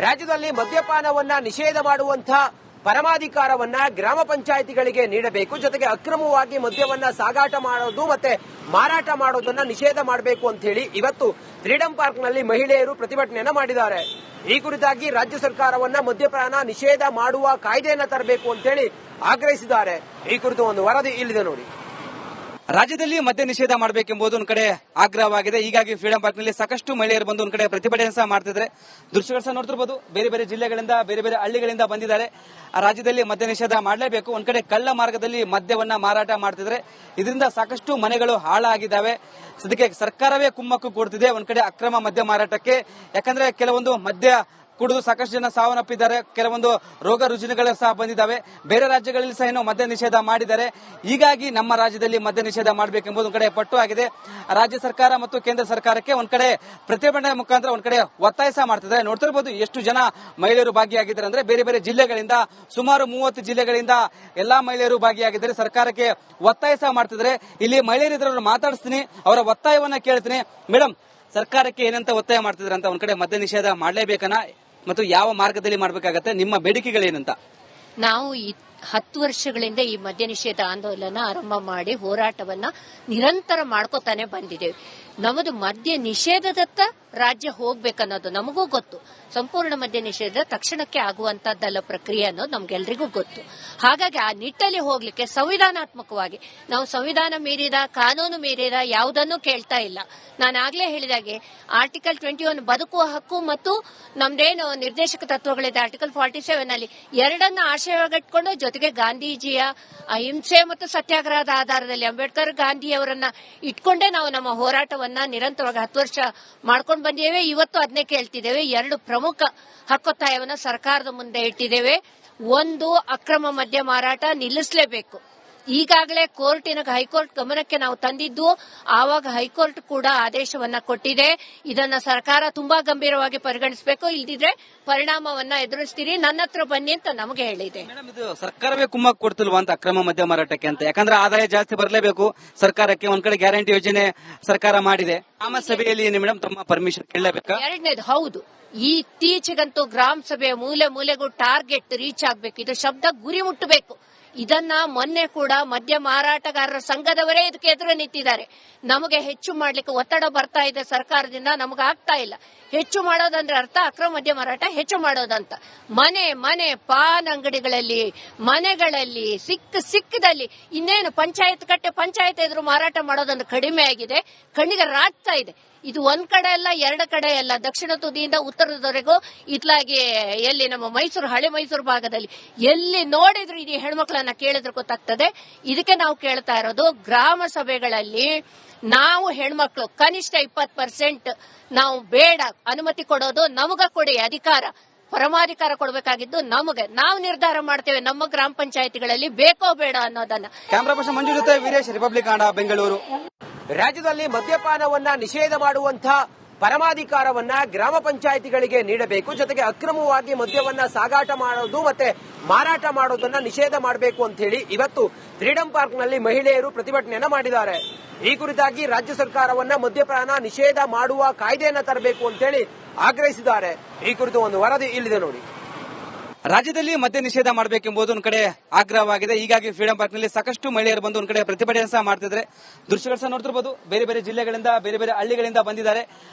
ರಾಜ್ಯದಲ್ಲಿ ಮದ್ಯಪಾನವನ್ನ ನಿಷೇಧ ಮಾಡುವಂತಹ ಪರಮಾಧಿಕಾರವನ್ನ ಗ್ರಾಮ ಪಂಚಾಯಿತಿಗಳಿಗೆ ನೀಡಬೇಕು. ಜೊತೆಗೆ ಅಕ್ರಮವಾಗಿ ಮದ್ಯವನ್ನ ಸಾಗಾಟ ಮಾಡೋದು ಮತ್ತೆ ಮಾರಾಟ ಮಾಡೋದನ್ನ ನಿಷೇಧ ಮಾಡಬೇಕು ಅಂತ ಹೇಳಿ ಇವತ್ತು ಫ್ರೀಡಂ ಪಾರ್ಕ್ನಲ್ಲಿ ಮಹಿಳೆಯರು ಪ್ರತಿಭಟನೆಯನ್ನ ಮಾಡಿದ್ದಾರೆ. ಈ ಕುರಿತಾಗಿ ರಾಜ್ಯ ಸರ್ಕಾರವನ್ನ ಮದ್ಯಪಾನ ನಿಷೇಧ ಮಾಡುವ ಕಾಯ್ದೆಯನ್ನ ತರಬೇಕು ಅಂತ ಹೇಳಿ ಆಗ್ರಹಿಸಿದ್ದಾರೆ. ಈ ಕುರಿತು ಒಂದು ವರದಿ ಇಲ್ಲಿದೆ ನೋಡಿ. ರಾಜ್ಯದಲ್ಲಿ ಮದ್ಯ ನಿಷೇಧ ಮಾಡಬೇಕೆಂಬುದು ಒಂದ್ ಕಡೆ ಆಗ್ರಹವಾಗಿದೆ. ಹೀಗಾಗಿ ಫ್ರೀಡಂ ಪಾರ್ಕ್ ನಲ್ಲಿ ಸಾಕಷ್ಟು ಮಹಿಳೆಯರು ಬಂದು ಒಂದ್ ಕಡೆ ಪ್ರತಿಭಟನೆ ಸಹ ಮಾಡ್ತಿದ್ದಾರೆ. ದೃಶ್ಯಗಳು ಸಹ ನೋಡ್ತಿರ್ಬೋದು. ಬೇರೆ ಬೇರೆ ಜಿಲ್ಲೆಗಳಿಂದ ಬೇರೆ ಬೇರೆ ಹಳ್ಳಿಗಳಿಂದ ಬಂದಿದ್ದಾರೆ. ರಾಜ್ಯದಲ್ಲಿ ಮದ್ಯ ನಿಷೇಧ ಮಾಡಲೇಬೇಕು. ಒಂದ್ ಕಡೆ ಕಳ್ಳ ಮಾರ್ಗದಲ್ಲಿ ಮದ್ಯವನ್ನ ಮಾರಾಟ ಮಾಡ್ತಿದ್ರೆ ಇದರಿಂದ ಸಾಕಷ್ಟು ಮನೆಗಳು ಹಾಳಾಗಿದ್ದಾವೆ. ಸದ್ಯಕ್ಕೆ ಸರ್ಕಾರವೇ ಕುಮ್ಮಕ್ಕು ಕೊಡ್ತಿದೆ ಒಂದ್ ಕಡೆ ಅಕ್ರಮ ಮದ್ಯ ಮಾರಾಟಕ್ಕೆ. ಯಾಕಂದ್ರೆ ಕೆಲವೊಂದು ಮದ್ಯ ಕುಡಿದು ಸಾಕಷ್ಟು ಜನ ಸಾವನ್ನಪ್ಪಿದ್ದಾರೆ. ಕೆಲವೊಂದು ರೋಗ ರುಜಿನಗಳು ಸಹ ಬಂದಿದ್ದಾವೆ. ಬೇರೆ ರಾಜ್ಯಗಳಲ್ಲಿ ಸಹ ಏನೋ ಮದ್ಯ ನಿಷೇಧ ಮಾಡಿದ್ದಾರೆ. ಹೀಗಾಗಿ ನಮ್ಮ ರಾಜ್ಯದಲ್ಲಿ ಮದ್ಯ ನಿಷೇಧ ಮಾಡಬೇಕೆಂಬುದು ಒಂದ್ ಕಡೆ ಪಟ್ಟು ಆಗಿದೆ. ರಾಜ್ಯ ಸರ್ಕಾರ ಮತ್ತು ಕೇಂದ್ರ ಸರ್ಕಾರಕ್ಕೆ ಒಂದ್ ಕಡೆ ಪ್ರತಿಭಟನೆ ಮುಖಾಂತರ ಒಂದ್ ಕಡೆ ಒತ್ತಾಯ ಸಹ ಮಾಡ್ತಿದ್ದಾರೆ. ನೋಡ್ತಿರ್ಬೋದು ಎಷ್ಟು ಜನ ಮಹಿಳೆಯರು ಭಾಗಿಯಾಗಿದ್ದಾರೆ ಅಂದ್ರೆ ಬೇರೆ ಬೇರೆ ಜಿಲ್ಲೆಗಳಿಂದ ಸುಮಾರು 30 ಜಿಲ್ಲೆಗಳಿಂದ ಎಲ್ಲಾ ಮಹಿಳೆಯರು ಭಾಗಿಯಾಗಿದ್ದಾರೆ. ಸರ್ಕಾರಕ್ಕೆ ಒತ್ತಾಯ ಸಹ ಮಾಡ್ತಿದ್ದಾರೆ. ಇಲ್ಲಿ ಮಹಿಳೆಯರಿದ್ರು ಮಾತಾಡಿಸ್ತೀನಿ, ಅವರ ಒತ್ತಾಯವನ್ನ ಕೇಳ್ತೀನಿ. ಮೇಡಮ್, ಸರ್ಕಾರಕ್ಕೆ ಏನಂತ ಒತ್ತಾಯ ಮಾಡ್ತಿದ್ರೆ ಅಂತ ಒಂದ್ ಕಡೆ ಮದ್ಯ ನಿಷೇಧ ಮಾಡಲೇಬೇಕನ್ನ ಮತ್ತು ಯಾವ ಮಾರ್ಗದಲ್ಲಿ ಮಾಡಬೇಕಾಗತ್ತೆ, ನಿಮ್ಮ ಬೇಡಿಕೆಗಳೇನಂತ? ನಾವು 10 ವರ್ಷಗಳಿಂದ ಈ ಮದ್ಯ ನಿಷೇಧ ಆಂದೋಲನ ಆರಂಭ ಮಾಡಿ ಹೋರಾಟವನ್ನ ನಿರಂತರ ಮಾಡ್ಕೋತಾನೆ ಬಂದಿದ್ದೇವೆ. ನಮ್ಮದು ಮದ್ಯ ನಿಷೇಧದತ್ತ ರಾಜ್ಯ ಹೋಗ್ಬೇಕನ್ನೋದು ನಮಗೂ ಗೊತ್ತು. ಸಂಪೂರ್ಣ ಮದ್ಯ ನಿಷೇಧ ತಕ್ಷಣಕ್ಕೆ ಆಗುವಂತದ್ದಲ್ಲ ಪ್ರಕ್ರಿಯೆ ಅನ್ನೋದು ನಮ್ಗೆಲ್ರಿಗೂ ಗೊತ್ತು. ಹಾಗಾಗಿ ಆ ನಿಟ್ಟಲ್ಲಿ ಹೋಗ್ಲಿಕ್ಕೆ ಸಂವಿಧಾನಾತ್ಮಕವಾಗಿ ನಾವು ಸಂವಿಧಾನ ಮೀರಿದ ಕಾನೂನು ಮೀರಿದ ಯಾವುದನ್ನು ಕೇಳ್ತಾ ಇಲ್ಲ. ನಾನು ಆಗ್ಲೇ ಹೇಳಿದಾಗೆ ಆರ್ಟಿಕಲ್ 21 ಬದುಕುವ ಹಕ್ಕು ಮತ್ತು ನಮ್ದೇನು ನಿರ್ದೇಶಕ ತತ್ವಗಳಿದೆ ಆರ್ಟಿಕಲ್ 47 ಅಲ್ಲಿ ಎರಡನ್ನ ಆಶಯವಾಗಿಟ್ಕೊಂಡು ಜೊತೆಗೆ ಗಾಂಧೀಜಿಯ ಅಹಿಂಸೆ ಮತ್ತು ಸತ್ಯಾಗ್ರಹದ ಆಧಾರದಲ್ಲಿ ಅಂಬೇಡ್ಕರ್ ಗಾಂಧಿಯವರನ್ನ ಇಟ್ಕೊಂಡೇ ನಾವು ನಮ್ಮ ಹೋರಾಟವನ್ನ ನಿರಂತರವಾಗಿ 10 ವರ್ಷ ಮಾಡ್ಕೊಂಡು ಬಂದಿದ್ದೇವೆ. ಇವತ್ತು ಅದನ್ನೇ ಕೇಳ್ತಿದ್ದೇವೆ. 2 ಪ್ರಮುಖ ಹಕ್ಕೊತ್ತಾಯವನ್ನ ಸರ್ಕಾರದ ಮುಂದೆ ಇಟ್ಟಿದ್ದೇವೆ. ಒಂದು, ಅಕ್ರಮ ಮದ್ಯ ಮಾರಾಟ ನಿಲ್ಲಿಸಲೇಬೇಕು. ಈಗಾಗಲೇ ಹೈಕೋರ್ಟ್ ಗಮನಕ್ಕೆ ನಾವು ತಂದಿದ್ದು, ಆವಾಗ ಹೈಕೋರ್ಟ್ ಕೂಡ ಆದೇಶವನ್ನ ಕೊಟ್ಟಿದೆ. ಇದನ್ನ ಸರ್ಕಾರ ತುಂಬಾ ಗಂಭೀರವಾಗಿ ಪರಿಗಣಿಸಬೇಕು, ಇಲ್ದಿದ್ರೆ ಪರಿಣಾಮವನ್ನ ಎದುರಿಸ್ತೀರಿ, ನನ್ನ ಹತ್ರ ಬನ್ನಿ ಅಂತ ನಮಗೆ ಹೇಳಿದೆ. ಇದು ಸರ್ಕಾರವೇ ಕುಮ್ಮಕ್ಕು ಕೊಡ್ತಿಲ್ವಾ ಅಂತ ಅಕ್ರಮ ಮದ್ಯ ಮಾರಾಟಕ್ಕೆ ಅಂತ? ಯಾಕಂದ್ರೆ ಆದಾಯ ಜಾಸ್ತಿ ಬರಲೇಬೇಕು ಸರ್ಕಾರಕ್ಕೆ. ಒಂದ್ ಕಡೆ ಗ್ಯಾರಂಟಿ ಯೋಜನೆ ಸರ್ಕಾರ ಮಾಡಿದೆ. ಗ್ರಾಮ ಸಭೆಯಲ್ಲಿ ಮೇಡಮ್ ತಮ್ಮ ಪರ್ಮಿಷನ್ ಕೇಳಲೇಬೇಕಾ? ಎರಡನೇದು ಹೌದು. ಇತ್ತೀಚೆಗಂತೂ ಗ್ರಾಮ ಸಭೆಯ ಮೂಲೆ ಮೂಲೆಗೂ ಟಾರ್ಗೆಟ್ ರೀಚ್ ಆಗ್ಬೇಕು. ಇದು ಶಬ್ದ ಗುರಿ ಮುಟ್ಟಬೇಕು. ಇದನ್ನ ಮೊನ್ನೆ ಕೂಡ ಮದ್ಯ ಮಾರಾಟಗಾರರ ಸಂಘದವರೇ ಇದಕ್ಕೆ ಎದುರು ನಿಂತಿದ್ದಾರೆ. ನಮಗೆ ಹೆಚ್ಚು ಮಾಡ್ಲಿಕ್ಕೆ ಒತ್ತಡ ಬರ್ತಾ ಇದೆ ಸರ್ಕಾರದಿಂದ, ನಮಗೆ ಆಗ್ತಾ ಇಲ್ಲ. ಹೆಚ್ಚು ಮಾಡೋದಂದ್ರೆ ಅರ್ಥ ಅಕ್ರಮ ಮದ್ಯ ಮಾರಾಟ ಹೆಚ್ಚು ಮಾಡೋದಂತ. ಮನೆ ಪಾನ್ ಅಂಗಡಿಗಳಲ್ಲಿ, ಮನೆಗಳಲ್ಲಿ, ಸಿಕ್ಕದಲ್ಲಿ ಇನ್ನೇನು ಪಂಚಾಯತ್ ಎದುರು ಮಾರಾಟ ಮಾಡೋದನ್ನು ಕಡಿಮೆ ಆಗಿದೆ. ಕಣ್ಣಿಗೆ ರಾಗ್ತಾ ಇದೆ. ಇದು ಒಂದ್ ಕಡೆ ಅಲ್ಲ, 2 ಕಡೆ ಅಲ್ಲ, ದಕ್ಷಿಣ ತುದಿಯಿಂದ ಉತ್ತರದವರೆಗೂ ಇತ್ಲಾಗಿ ಎಲ್ಲಿ ನಮ್ಮ ಹಳೆ ಮೈಸೂರು ಭಾಗದಲ್ಲಿ ಎಲ್ಲಿ ನೋಡಿದ್ರು ಇದು ಹೆಣ್ಮಕ್ಳನ್ನ ಕೇಳಿದ್ರೆ ಗೊತ್ತಾಗ್ತದೆ. ಇದಕ್ಕೆ ನಾವು ಕೇಳ್ತಾ ಇರೋದು, ಗ್ರಾಮ ಸಭೆಗಳಲ್ಲಿ ನಾವು ಹೆಣ್ಮಕ್ಳು ಕನಿಷ್ಠ 20% ನಾವು ಬೇಡ ಅನುಮತಿ ಕೊಡೋದು ನಮಗ ಕೊಡಿ ಅಧಿಕಾರ, ಪರಮಾಧಿಕಾರ ಕೊಡಬೇಕಾಗಿದ್ದು ನಮಗೆ. ನಾವು ನಿರ್ಧಾರ ಮಾಡ್ತೇವೆ ನಮ್ಮ ಗ್ರಾಮ ಪಂಚಾಯಿತಿಗಳಲ್ಲಿ ಬೇಕೋ ಬೇಡ ಅನ್ನೋದನ್ನ. ಕ್ಯಾಮರಾ ಪರ್ಸನ್ ಮಂಜು ಜೊತೆ ವೀರೇಶ್, ರಿಪಬ್ಲಿಕ್ ಕನ್ನಡ, ಬೆಂಗಳೂರು. ರಾಜ್ಯದಲ್ಲಿ ಮದ್ಯಪಾನವನ್ನ ನಿಷೇಧ ಮಾಡುವಂತಹ ಪರಮಾಧಿಕಾರವನ್ನ ಗ್ರಾಮ ಪಂಚಾಯಿತಿಗಳಿಗೆ ನೀಡಬೇಕು. ಜೊತೆಗೆ ಅಕ್ರಮವಾಗಿ ಮದ್ಯವನ್ನ ಸಾಗಾಟ ಮಾಡೋದು ಮತ್ತೆ ಮಾರಾಟ ಮಾಡೋದನ್ನ ನಿಷೇಧ ಮಾಡಬೇಕು ಅಂತ ಹೇಳಿ ಇವತ್ತು ಫ್ರೀಡಂ ಪಾರ್ಕ್ನಲ್ಲಿ ಮಹಿಳೆಯರು ಪ್ರತಿಭಟನೆಯನ್ನ ಮಾಡಿದ್ದಾರೆ. ಈ ಕುರಿತಾಗಿ ರಾಜ್ಯ ಸರ್ಕಾರವನ್ನ ಮದ್ಯಪಾನ ನಿಷೇಧ ಮಾಡುವ ಕಾಯ್ದೆಯನ್ನ ತರಬೇಕು ಅಂತ ಹೇಳಿ ಆಗ್ರಹಿಸಿದ್ದಾರೆ. ಈ ಕುರಿತು ಒಂದು ವರದಿ ಇಲ್ಲಿದೆ ನೋಡಿ. ರಾಜ್ಯದಲ್ಲಿ ಮದ್ಯ ನಿಷೇಧ ಮಾಡಬೇಕೆಂಬುದು ಒಂದ್ ಕಡೆ ಆಗ್ರಹವಾಗಿದೆ. ಹೀಗಾಗಿ ಫ್ರೀಡಂ ಪಾರ್ಕ್ ನಲ್ಲಿ ಸಾಕಷ್ಟು ಮಹಿಳೆಯರು ಬಂದು ಒಂದ್ ಕಡೆ ಪ್ರತಿಭಟನೆ ಸಹ ಮಾಡ್ತಿದ್ದಾರೆ. ದೃಶ್ಯಗಳು ಸಹ ನೋಡ್ತಿರ್ಬೋದು. ಬೇರೆ ಬೇರೆ ಜಿಲ್ಲೆಗಳಿಂದ ಬೇರೆ ಬೇರೆ ಹಳ್ಳಿಗಳಿಂದ ಬಂದಿದ್ದಾರೆ.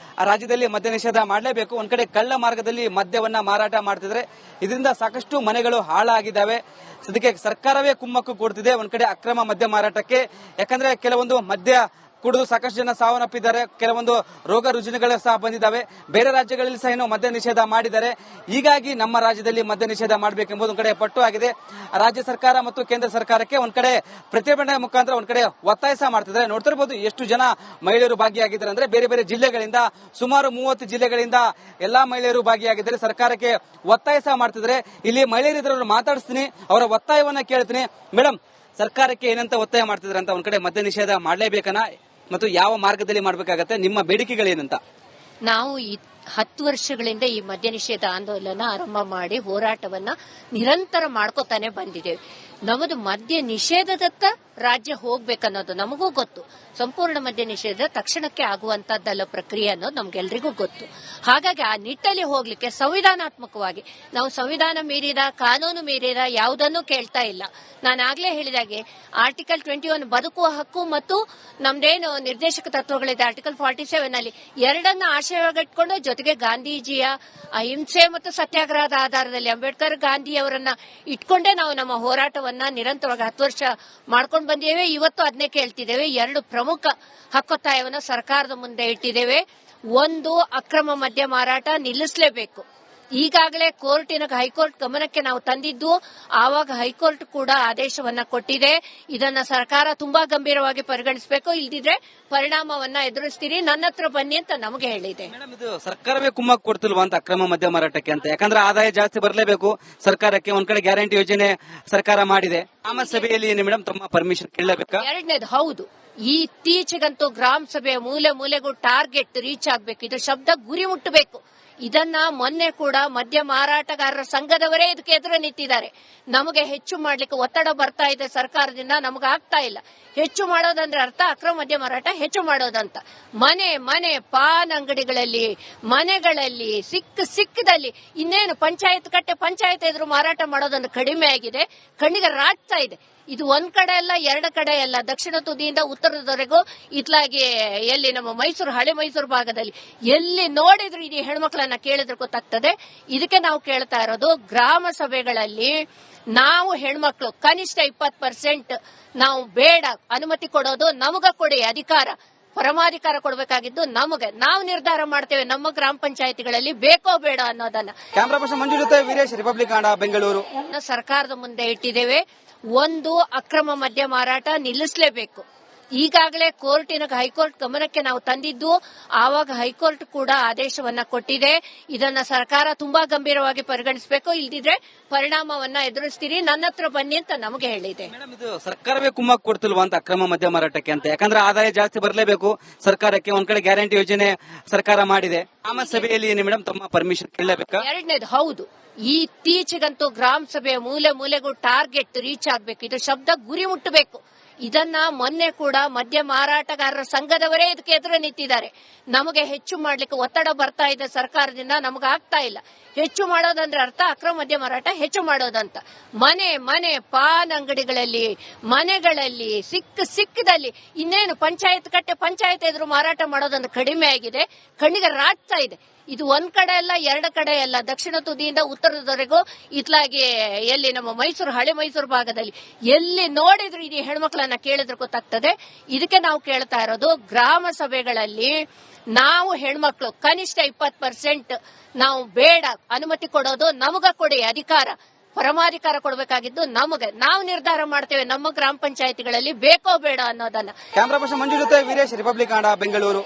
ರಾಜ್ಯದಲ್ಲಿ ಮದ್ಯ ನಿಷೇಧ ಮಾಡಲೇಬೇಕು. ಒಂದ್ ಕಡೆ ಕಳ್ಳ ಮಾರ್ಗದಲ್ಲಿ ಮದ್ಯವನ್ನ ಮಾರಾಟ ಮಾಡ್ತಿದ್ರೆ ಇದರಿಂದ ಸಾಕಷ್ಟು ಮನೆಗಳು ಹಾಳಾಗಿದ್ದಾವೆ. ಸದ್ಯಕ್ಕೆ ಸರ್ಕಾರವೇ ಕುಮ್ಮಕ್ಕು ಕೊಡ್ತಿದೆ ಒಂದ್ ಕಡೆ ಅಕ್ರಮ ಮದ್ಯ ಮಾರಾಟಕ್ಕೆ. ಯಾಕಂದ್ರೆ ಕೆಲವೊಂದು ಮದ್ಯ ಕುಡಿದು ಸಾಕಷ್ಟು ಜನ ಸಾವನ್ನಪ್ಪಿದ್ದಾರೆ. ಕೆಲವೊಂದು ರೋಗ ರುಜಿನಗಳು ಸಹ ಬಂದಿದ್ದಾವೆ. ಬೇರೆ ರಾಜ್ಯಗಳಲ್ಲಿ ಸಹ ಏನೋ ಮದ್ಯ ನಿಷೇಧ ಮಾಡಿದ್ದಾರೆ. ಹೀಗಾಗಿ ನಮ್ಮ ರಾಜ್ಯದಲ್ಲಿ ಮದ್ಯ ನಿಷೇಧ ಮಾಡಬೇಕೆಂಬುದು ಒಂದ್ ಕಡೆ ಪಟ್ಟು ಆಗಿದೆ. ರಾಜ್ಯ ಸರ್ಕಾರ ಮತ್ತು ಕೇಂದ್ರ ಸರ್ಕಾರಕ್ಕೆ ಒಂದ್ ಕಡೆ ಪ್ರತಿಭಟನೆ ಮುಖಾಂತರ ಒಂದ್ ಕಡೆ ಒತ್ತಾಯ ಸಹ ಮಾಡ್ತಿದ್ದಾರೆ. ನೋಡ್ತಿರ್ಬೋದು ಎಷ್ಟು ಜನ ಮಹಿಳೆಯರು ಭಾಗಿಯಾಗಿದ್ದಾರೆ ಅಂದ್ರೆ ಬೇರೆ ಬೇರೆ ಜಿಲ್ಲೆಗಳಿಂದ ಸುಮಾರು 30 ಜಿಲ್ಲೆಗಳಿಂದ ಎಲ್ಲಾ ಮಹಿಳೆಯರು ಭಾಗಿಯಾಗಿದ್ದಾರೆ. ಸರ್ಕಾರಕ್ಕೆ ಒತ್ತಾಯ ಸಹ ಮಾಡ್ತಿದ್ದಾರೆ. ಇಲ್ಲಿ ಮಹಿಳೆಯರಿದ್ರು ಮಾತಾಡಿಸ್ತೀನಿ, ಅವರ ಒತ್ತಾಯವನ್ನ ಕೇಳ್ತೀನಿ. ಮೇಡಮ್, ಸರ್ಕಾರಕ್ಕೆ ಏನಂತ ಒತ್ತಾಯ ಮಾಡ್ತಿದ್ರೆ ಅಂತ ಒಂದ್ ಕಡೆ ಮದ್ಯ ನಿಷೇಧ ಮಾಡಲೇಬೇಕನ್ನ ಮತ್ತು ಯಾವ ಮಾರ್ಗದಲ್ಲಿ ಮಾಡಬೇಕಾಗತ್ತೆ, ನಿಮ್ಮ ಬೇಡಿಕೆಗಳೇನಂತ? ನಾವು 10 ವರ್ಷಗಳಿಂದ ಈ ಮದ್ಯ ನಿಷೇಧ ಆಂದೋಲನ ಆರಂಭ ಮಾಡಿ ಹೋರಾಟವನ್ನ ನಿರಂತರ ಮಾಡ್ಕೋತಾನೆ ಬಂದಿದ್ದೇವೆ. ನಮ್ಮದು ಮದ್ಯ ನಿಷೇಧದತ್ತ ರಾಜ್ಯ ಹೋಗ್ಬೇಕನ್ನೋದು ನಮಗೂ ಗೊತ್ತು. ಸಂಪೂರ್ಣ ಮದ್ಯ ನಿಷೇಧ ತಕ್ಷಣಕ್ಕೆ ಆಗುವಂತದ್ದಲ್ಲ ಪ್ರಕ್ರಿಯೆ ಅನ್ನೋದು ನಮ್ಗೆಲ್ರಿಗೂ ಗೊತ್ತು. ಹಾಗಾಗಿ ಆ ನಿಟ್ಟಲ್ಲಿ ಹೋಗ್ಲಿಕ್ಕೆ ಸಂವಿಧಾನಾತ್ಮಕವಾಗಿ ನಾವು ಸಂವಿಧಾನ ಮೀರಿದ ಕಾನೂನು ಮೀರಿದ ಯಾವುದನ್ನು ಕೇಳ್ತಾ ಇಲ್ಲ. ನಾನು ಆಗ್ಲೇ ಹೇಳಿದಾಗೆ ಆರ್ಟಿಕಲ್ 21 ಬದುಕುವ ಹಕ್ಕು ಮತ್ತು ನಮ್ದೇನು ನಿರ್ದೇಶಕ ತತ್ವಗಳಿದೆ ಆರ್ಟಿಕಲ್ 47 ನಲ್ಲಿ ಎರಡನ್ನ ಆಶಯವಾಗಿಟ್ಕೊಂಡು ಜೊತೆಗೆ ಗಾಂಧೀಜಿಯ ಅಹಿಂಸೆ ಮತ್ತು ಸತ್ಯಾಗ್ರಹದ ಆಧಾರದಲ್ಲಿ ಅಂಬೇಡ್ಕರ್ ಗಾಂಧಿಯವರನ್ನ ಇಟ್ಕೊಂಡೇ ನಾವು ನಮ್ಮ ಹೋರಾಟವನ್ನ ನಿರಂತರವಾಗಿ 10 ವರ್ಷ ಮಾಡ್ಕೊಂಡು ಬಂದಿದ್ದೇವೆ. ಇವತ್ತು ಅದನ್ನೇ ಕೇಳ್ತಿದ್ದೇವೆ. 2 ಪ್ರಮುಖ ಹಕ್ಕೊತ್ತಾಯವನ್ನು ಸರ್ಕಾರದ ಮುಂದೆ ಇಟ್ಟಿದ್ದೇವೆ. ಒಂದು, ಅಕ್ರಮ ಮದ್ಯ ಮಾರಾಟ ನಿಲ್ಲಿಸಲೇಬೇಕು. ಈಗಾಗಲೇ ಹೈಕೋರ್ಟ್ ಗಮನಕ್ಕೆ ನಾವು ತಂದಿದ್ದು, ಆವಾಗ ಹೈಕೋರ್ಟ್ ಕೂಡ ಆದೇಶವನ್ನ ಕೊಟ್ಟಿದೆ. ಇದನ್ನ ಸರ್ಕಾರ ತುಂಬಾ ಗಂಭೀರವಾಗಿ ಪರಿಗಣಿಸಬೇಕು, ಇಲ್ದಿದ್ರೆ ಪರಿಣಾಮವನ್ನ ಎದುರಿಸ್ತೀರಿ, ನನ್ನ ಹತ್ರ ಬನ್ನಿ ಅಂತ ನಮಗೆ ಹೇಳಿದೆ. ಮೇಡಮ್, ಇದು ಸರ್ಕಾರವೇ ಕುಮ್ಮಕ್ಕು ಕೊಡ್ತಿಲ್ವಾ ಅಂತ ಅಕ್ರಮ ಮದ್ಯ ಮಾರಾಟಕ್ಕೆ ಅಂತ? ಯಾಕಂದ್ರೆ ಆದಾಯ ಜಾಸ್ತಿ ಬರಲೇಬೇಕು ಸರ್ಕಾರಕ್ಕೆ. ಒಂದ್ ಕಡೆ ಗ್ಯಾರಂಟಿ ಯೋಜನೆ ಸರ್ಕಾರ ಮಾಡಿದೆ, ಗ್ರಾಮ ಸಭೆಯಲ್ಲಿ ಏನು ಮೇಡಮ್ ತಮ್ಮ ಪರ್ಮಿಷನ್ ಕೇಳಬೇಕಾ? ಎರಡನೇದು ಹೌದು, ಇತ್ತೀಚೆಗಂತೂ ಗ್ರಾಮ ಸಭೆಯ ಮೂಲೆ ಮೂಲೆಗೂ ಟಾರ್ಗೆಟ್ ರೀಚ್ ಆಗ್ಬೇಕು, ಇದು ಶಬ್ದ ಗುರಿ ಮುಟ್ಟಬೇಕು. ಇದನ್ನ ಮೊನ್ನೆ ಕೂಡ ಮದ್ಯ ಮಾರಾಟಗಾರರ ಸಂಘದವರೇ ಇದಕ್ಕೆ ಎದುರು ನಿಂತಿದ್ದಾರೆ. ನಮಗೆ ಹೆಚ್ಚು ಮಾಡ್ಲಿಕ್ಕೆ ಒತ್ತಡ ಬರ್ತಾ ಇದೆ ಸರ್ಕಾರದಿಂದ, ನಮಗಾಗ್ತಾ ಇಲ್ಲ. ಹೆಚ್ಚು ಮಾಡೋದಂದ್ರೆ ಅರ್ಥ ಅಕ್ರಮ ಮದ್ಯ ಮಾರಾಟ ಹೆಚ್ಚು ಮಾಡೋದಂತ. ಮನೆ ಪಾನ್ ಅಂಗಡಿಗಳಲ್ಲಿ, ಮನೆಗಳಲ್ಲಿ, ಸಿಕ್ಕದಲ್ಲಿ ಇನ್ನೇನು ಪಂಚಾಯತ್ ಎದುರು ಮಾರಾಟ ಮಾಡೋದನ್ನು ಕಡಿಮೆ ಆಗಿದೆ, ಕಣ್ಣಿಗೆ ರಾಡ್ತಾ ಇದೆ. ಇದು ಒಂದ್ ಕಡೆ ಅಲ್ಲ, 2 ಕಡೆ ಅಲ್ಲ, ದಕ್ಷಿಣ ತುದಿಯಿಂದ ಉತ್ತರದವರೆಗೂ ಇತ್ಲಾಗಿ ಎಲ್ಲಿ ನಮ್ಮ ಹಳೆ ಮೈಸೂರು ಭಾಗದಲ್ಲಿ ಎಲ್ಲಿ ನೋಡಿದ್ರು ಇದು ಹೆಣ್ಮಕ್ಳನ್ನ ಕೇಳಿದ್ರೆ ಗೊತ್ತಾಗ್ತದೆ. ಇದಕ್ಕೆ ನಾವು ಕೇಳ್ತಾ ಇರೋದು, ಗ್ರಾಮ ಸಭೆಗಳಲ್ಲಿ ನಾವು ಹೆಣ್ಮಕ್ಳು ಕನಿಷ್ಠ 20% ನಾವು ಬೇಡ, ಅನುಮತಿ ಕೊಡೋದು ನಮಗ ಕೊಡಿ ಅಧಿಕಾರ, ಪರಮಾಧಿಕಾರ ಕೊಡಬೇಕಾಗಿದ್ದು ನಮಗೆ. ನಾವು ನಿರ್ಧಾರ ಮಾಡ್ತೇವೆ ನಮ್ಮ ಗ್ರಾಮ ಪಂಚಾಯತಿಗಳಲ್ಲಿ ಬೇಕೋ ಬೇಡ ಅನ್ನೋದನ್ನ. ಕ್ಯಾಮರಾ ಪರ್ಸನ್ ಮಂಜು ಜೊತೆ ವೀರೇಶ್, ರಿಪಬ್ಲಿಕ್ ಕನ್ನಡ, ಬೆಂಗಳೂರು. ಸರ್ಕಾರದ ಮುಂದೆ ಇಟ್ಟಿದ್ದೇವೆ. ಒಂದು, ಅಕ್ರಮ ಮದ್ಯ ಮಾರಾಟ ನಿಲ್ಲಿಸಲೇಬೇಕು. ಈಗಾಗಲೇ ಹೈಕೋರ್ಟ್ ಗಮನಕ್ಕೆ ನಾವು ತಂದಿದ್ದು, ಆವಾಗ ಹೈಕೋರ್ಟ್ ಕೂಡ ಆದೇಶವನ್ನ ಕೊಟ್ಟಿದೆ. ಇದನ್ನ ಸರ್ಕಾರ ತುಂಬಾ ಗಂಭೀರವಾಗಿ ಪರಿಗಣಿಸಬೇಕು, ಇಲ್ದಿದ್ರೆ ಪರಿಣಾಮವನ್ನ ಎದುರಿಸ್ತೀರಿ, ನನ್ನ ಹತ್ರ ಬನ್ನಿ ಅಂತ ನಮಗೆ ಹೇಳಿದೆ. ಮೇಡಮ್, ಇದು ಸರ್ಕಾರವೇ ಕುಮ್ಮಕ್ಕು ಕೊಡ್ತಿಲ್ವಾ ಅಂತ ಅಕ್ರಮ ಮದ್ಯ ಮಾರಾಟಕ್ಕೆ ಅಂತ? ಯಾಕಂದ್ರೆ ಆದಾಯ ಜಾಸ್ತಿ ಬರಲೇಬೇಕು ಸರ್ಕಾರಕ್ಕೆ. ಒಂದ್ ಕಡೆ ಗ್ಯಾರಂಟಿ ಯೋಜನೆ ಸರ್ಕಾರ ಮಾಡಿದೆ, ಗ್ರಾಮ ಸಭೆಯಲ್ಲಿ ಏನು ಮೇಡಮ್ ತಮ್ಮ ಪರ್ಮಿಷನ್ ಕೇಳಬೇಕಾ? ಎರಡನೇದು ಹೌದು, ಇತ್ತೀಚೆಗಂತೂ ಗ್ರಾಮ ಸಭೆಯ ಮೂಲೆ ಮೂಲೆಗೂ ಟಾರ್ಗೆಟ್ ರೀಚ್ ಆಗ್ಬೇಕು, ಇದು ಶಬ್ದ ಗುರಿ ಮುಟ್ಟಬೇಕು. ಇದನ್ನ ಮೊನ್ನೆ ಕೂಡ ಮದ್ಯ ಮಾರಾಟಗಾರರ ಸಂಘದವರೇ ಇದಕ್ಕೆ ಎದುರು ನಿಂತಿದ್ದಾರೆ. ನಮಗೆ ಹೆಚ್ಚು ಮಾಡ್ಲಿಕ್ಕೆ ಒತ್ತಡ ಬರ್ತಾ ಇದೆ ಸರ್ಕಾರದಿಂದ, ನಮಗಾಗ್ತಾ ಇಲ್ಲ. ಹೆಚ್ಚು ಮಾಡೋದಂದ್ರೆ ಅರ್ಥ ಅಕ್ರಮ ಮದ್ಯ ಮಾರಾಟ ಹೆಚ್ಚು ಮಾಡೋದಂತ. ಮನೆ ಪಾನ್ ಅಂಗಡಿಗಳಲ್ಲಿ, ಮನೆಗಳಲ್ಲಿ, ಸಿಕ್ಕದಲ್ಲಿ ಇನ್ನೇನು ಪಂಚಾಯತ್ ಎದುರು ಮಾರಾಟ ಮಾಡೋದನ್ನು ಕಡಿಮೆ ಆಗಿದೆ, ಕಣ್ಣಿಗೆ ರಾಡ್ತಾ ಇದೆ. ಇದು ಒಂದ್ ಕಡೆ ಅಲ್ಲ, 2 ಕಡೆ ಅಲ್ಲ, ದಕ್ಷಿಣ ತುದಿಯಿಂದ ಉತ್ತರದವರೆಗೂ ಇತ್ಲಾಗಿ ಎಲ್ಲಿ ನಮ್ಮ ಹಳೆ ಮೈಸೂರು ಭಾಗದಲ್ಲಿ ಎಲ್ಲಿ ನೋಡಿದ್ರು ಇದು ಹೆಣ್ಮಕ್ಳನ್ನ ಕೇಳಿದ್ರೆ ಗೊತ್ತಾಗ್ತದೆ. ಇದಕ್ಕೆ ನಾವು ಕೇಳ್ತಾ ಇರೋದು, ಗ್ರಾಮ ಸಭೆಗಳಲ್ಲಿ ನಾವು ಹೆಣ್ಮಕ್ಳು ಕನಿಷ್ಠ 20% ನಾವು ಬೇಡ, ಅನುಮತಿ ಕೊಡೋದು ನಮಗ ಕೊಡಿ ಅಧಿಕಾರ, ಪರಮಾಧಿಕಾರ ಕೊಡಬೇಕಾಗಿದ್ದು ನಮಗೆ. ನಾವು ನಿರ್ಧಾರ ಮಾಡ್ತೇವೆ ನಮ್ಮ ಗ್ರಾಮ ಪಂಚಾಯತಿಗಳಲ್ಲಿ ಬೇಕೋ ಬೇಡ ಅನ್ನೋದನ್ನ. ಕ್ಯಾಮರಾ ಪರ್ಸನ್ ಮಂಜು ಜೊತೆ ವೀರೇಶ್, ರಿಪಬ್ಲಿಕ್ ಕನ್ನಡ, ಬೆಂಗಳೂರು.